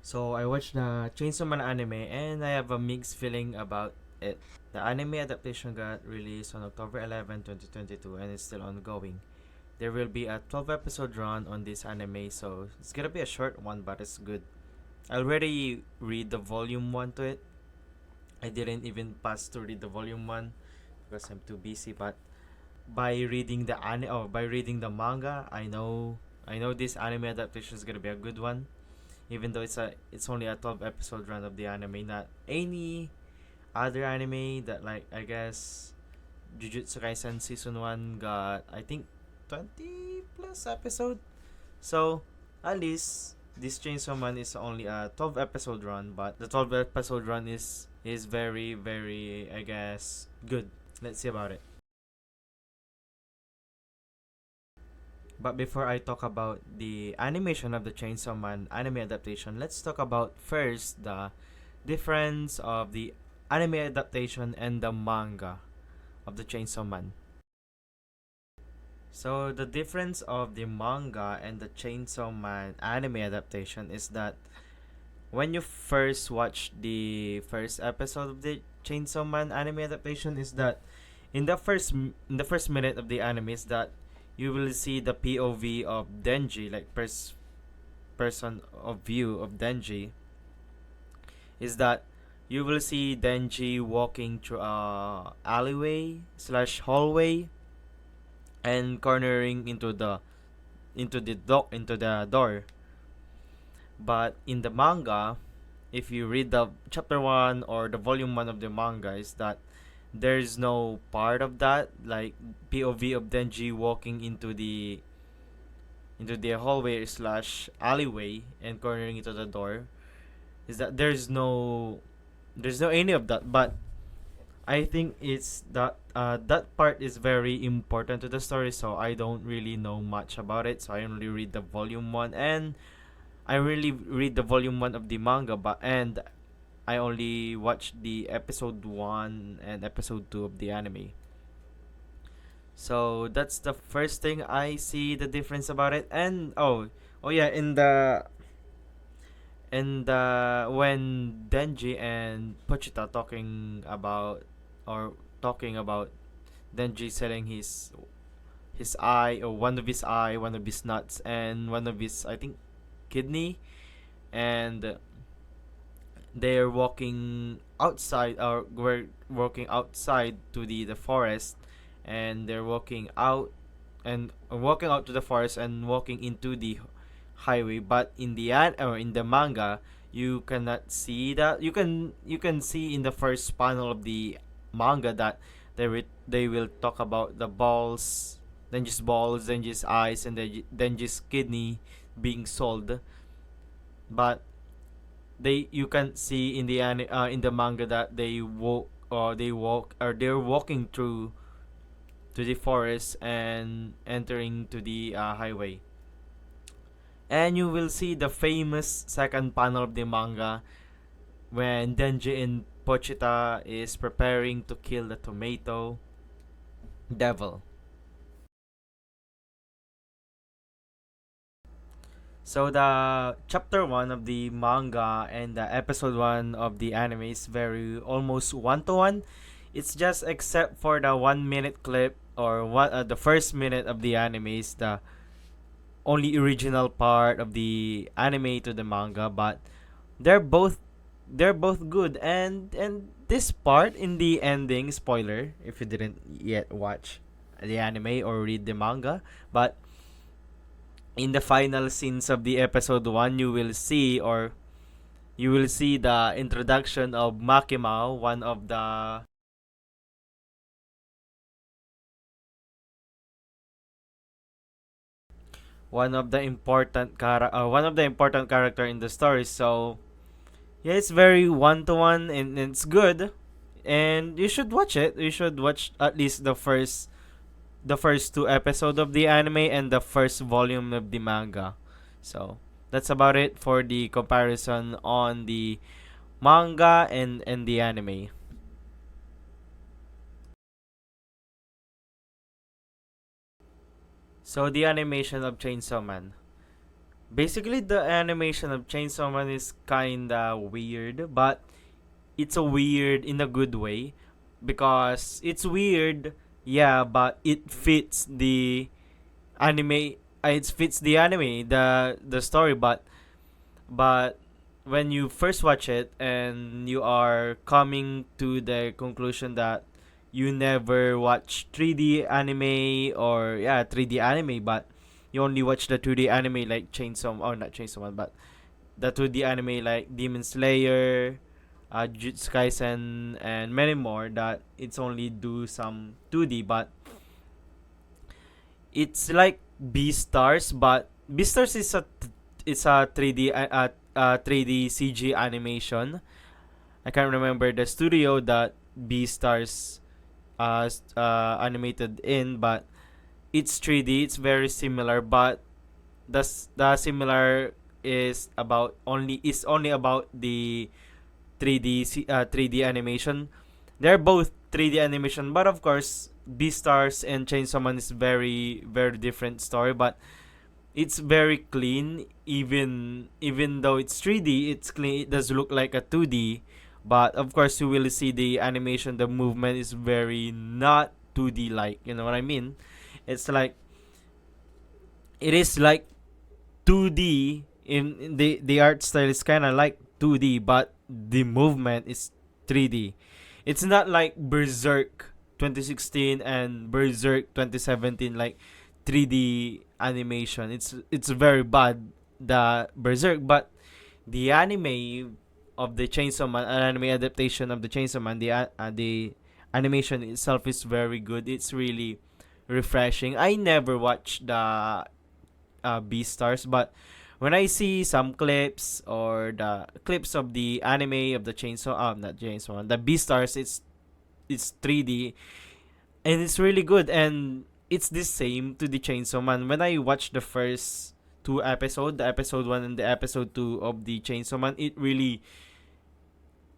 So I watched the Chainsaw Man anime and I have a mixed feeling about it. The anime adaptation got released on October 11, 2022 and is still ongoing. There will be a 12 episode run on this anime, so it's gonna be a short one but it's good. I already read the volume 1 to it. I didn't even pass to read the volume 1 because I'm too busy, but by reading the manga, I know this anime adaptation is gonna be a good one, even though it's only a 12 episode run of the anime, not any other anime that, like, I guess Jujutsu Kaisen season 1 got, I think, 20 plus episode. So at least this Chainsaw Man is only a 12 episode run, but the 12 episode run is very very, I guess, good. Let's see about it. But before I talk about the animation of the Chainsaw Man anime adaptation, let's talk about first the difference of the anime adaptation and the manga of the Chainsaw Man. So the difference of the manga and the Chainsaw Man anime adaptation is that when you first watch the first episode of the Chainsaw Man anime adaptation, is that in the first minute of the anime is that you will see the POV of Denji, like person of view of Denji, is that you will see Denji walking through a alleyway slash hallway and cornering into the door. But in the manga, if you read the chapter 1 or the volume 1 of the manga, is that there's no part of that, like POV of Denji walking into the hallway slash alleyway and cornering into the door. Is that there's no any of that. But I think it's that that part is very important to the story, so I don't really know much about it. So I only read the volume 1, and I really read the volume 1 of the manga, but and I only watched the episode 1 and episode 2 of the anime. So that's the first thing I see the difference about it. And oh yeah, in the when Denji and Pochita talking about Denji selling his eye, or one of his eye, one of his nuts, and one of his, I think, kidney, and they're walking outside, or we're walking outside to the forest, and they're walking out to the forest and walking into the highway. But in the manga, you cannot see that. You can see in the first panel of the manga that they will talk about the balls, then just eyes, and then just kidney being sold. But you can see in the manga that they're walking through to the forest and entering to the highway. And you will see the famous second panel of the manga when Denji and Pochita is preparing to kill the tomato devil. So the chapter 1 of the manga and the episode 1 of the anime is very almost one to one. It's just except for the 1 minute clip, or the first minute of the anime is the only original part of the anime to the manga. But they're both they're both good. And this part in the ending, spoiler if you didn't yet watch the anime or read the manga, but in the final scenes of the episode 1, you will see the introduction of Makimao, one of the important character in the story. So yeah, it's very one to one, and it's good, and you should watch it. You should watch at least the first two episodes of the anime and the first volume of the manga. So that's about it for the comparison on the manga and the anime. So the animation of Chainsaw Man. Basically, the animation of Chainsaw Man is kinda weird, but it's a weird in a good way because it's weird, yeah, but it fits the anime. It fits the anime, the story, but when you first watch it and you are coming to the conclusion that you never watch 3D anime or yeah 3D anime, but you only watch the 2D anime like Chainsaw or not Chainsaw Man, but the 2D anime like Demon Slayer, Jujutsu Kaisen, and many more that it's only do some 2D, but it's like Beastars, but Beastars is it's a 3D 3D CG animation. I can't remember the studio that Beastars animated in, but it's 3D. It's very similar, but the similar is only about the 3D animation. They're both 3D animation, but of course, Beastars and Chainsaw Man is very different story, but it's very clean. Even though it's 3D, it's clean. It does look like a 2D, but of course, you will see the animation. The movement is very not 2D like. You know what I mean? It's like it is like 2D in the art style is kind of like 2D, but the movement is 3D. It's not like Berserk 2016 and Berserk 2017 like 3D animation. It's very bad the Berserk, but the anime of the Chainsaw Man, an anime adaptation of the Chainsaw Man, the animation itself is very good. It's really refreshing. I never watched the Beastars, but when I see some clips or the clips of the anime of the Chainsaw, not Chainsaw Man, the Beastars, it's 3D and it's really good, and it's the same to the Chainsaw Man. When I watched the first two episodes, the episode 1 and the episode 2 of the Chainsaw Man, it really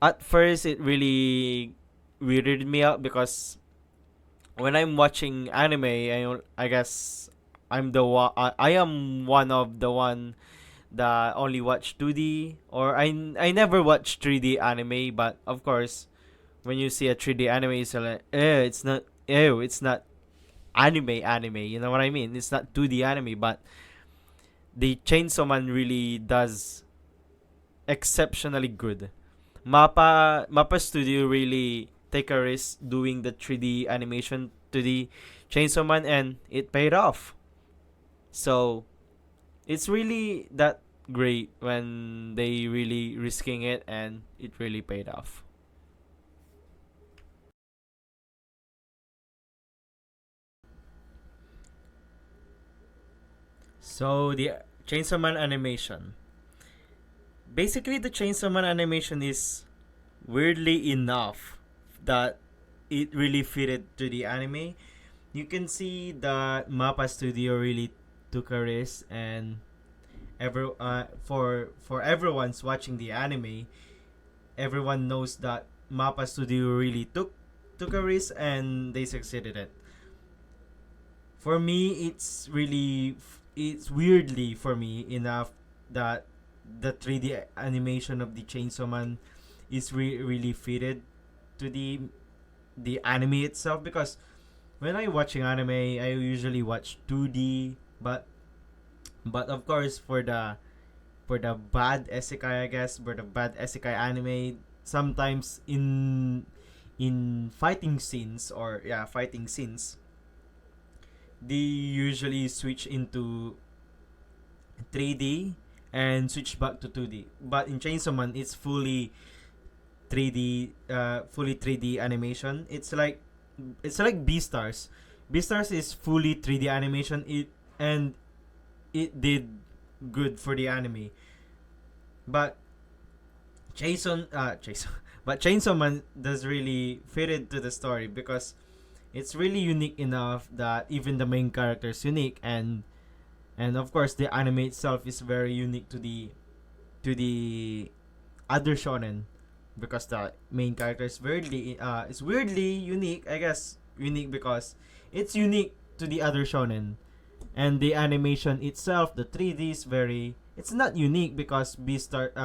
at first it really weirded me out because when I'm watching anime, I guess I am one of the one that only watch 2D, or I never watch 3D anime, but of course when you see a 3D anime it's like it's not anime, you know what I mean? It's not 2D anime, but the Chainsaw Man really does exceptionally good. Mappa Studio really take a risk doing the 3D animation to the Chainsaw Man, and it paid off. So it's really that great when they really risking it, and it really paid off. So the Chainsaw Man animation. Basically, the Chainsaw Man animation is weirdly enough that it really fitted to the anime. You can see that Mappa Studio really took a risk, and for everyone's watching the anime, everyone knows that Mappa Studio really took a risk and they succeeded it. For me, it's weirdly for me enough that the 3D animation of the Chainsaw Man is really fitted to the anime itself, because when I watching anime, I usually watch 2D, but of course for the bad isekai, I guess, for the bad isekai anime, sometimes in fighting scenes, or yeah, fighting scenes, they usually switch into 3D and switch back to 2D. But in Chainsaw Man, it's fully 3D animation. It's like Beastars. Beastars is fully 3D animation. It did good for the anime. But Jason, but Chainsaw Man does really fit into the story because it's really unique enough that even the main character is unique, and of course the anime itself is very unique to the other shonen, because the main character is weirdly unique, I guess, unique because it's unique to the other shonen, and the animation itself, the 3D is very it's not unique because Beastar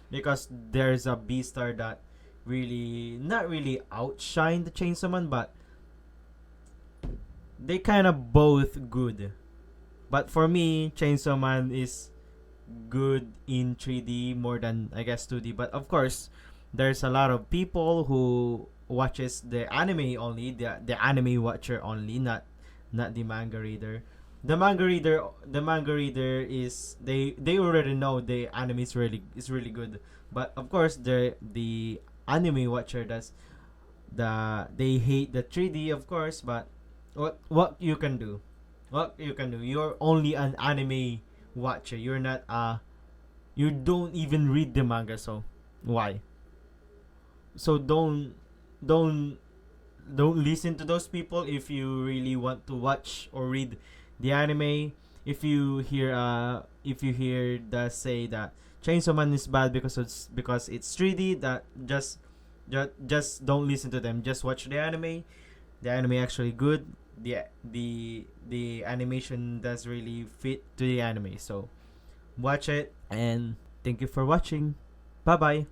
because there's a Beastar that really not really outshine the Chainsaw Man, but they kind of both good. But for me, Chainsaw Man is good in 3D more than I guess 2D. But of course, there's a lot of people who watches the anime only, the anime watcher only, not the manga reader. The manga reader is they already know the anime is really good. But of course, the anime watcher does they hate the 3D, of course. But what you can do, you're only an anime watcher. You're not you don't even read the manga, so why? So don't don't listen to those people if you really want to watch or read the anime. If you hear the say that Chainsaw Man is bad because it's 3D, that just don't listen to them. Just watch the anime. The anime actually good. The animation does really fit to the anime. So watch it, and thank you for watching. Bye bye.